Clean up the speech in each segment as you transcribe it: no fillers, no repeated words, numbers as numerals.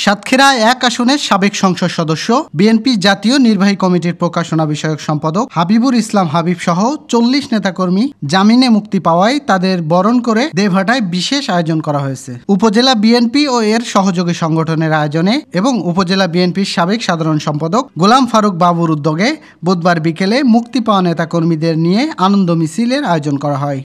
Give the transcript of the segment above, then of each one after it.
সাতক্ষীরা 1 আসনের সাবেক সংসদ সদস্য বিএনপি জাতীয় নির্বাহী কমিটির প্রকাশনা বিষয়ক সম্পাদক হাবিবুর ইসলাম হাবিব সহ 40 নেতাকর্মী জামিনে মুক্তি পাওয়ায় তাদের বরণ করে দেবহাটায় বিশেষ আয়োজন করা হয়েছে। উপজেলা বিএনপি ও এর সহযোগী সংগঠনের আয়োজনে এবং উপজেলা বিএনপির সাবেক সাধারণ সম্পাদক গোলাম ফারুক বাবুর উদ্যোগে বুধবার বিকেলে মুক্তি পাওয়া নেতাকর্মীদের নিয়ে আনন্দ মিছিলের আয়োজন করা হয়।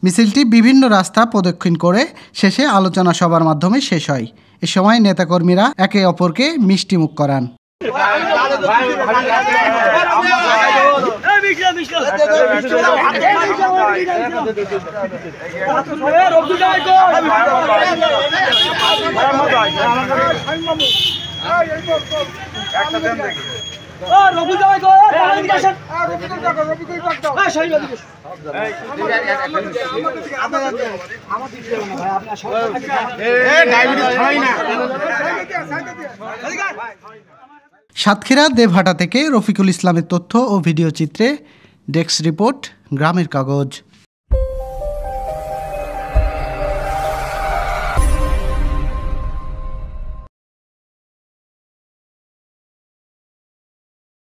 মিছিলটি বিভিন্ন রাস্তা প্রদক্ষিণ করে শেষে আলোচনা সভার মাধ্যমে শেষ হয়। এ সময় নেতাকর্মীরা একে অপরকে মিষ্টিমুখ করান। সাতক্ষীরা দেবহাটা থেকে রফিকুল ইসলামের তথ্য ও ভিডিও চিত্রে ডেস্ক রিপোর্ট, গ্রামের কাগজ।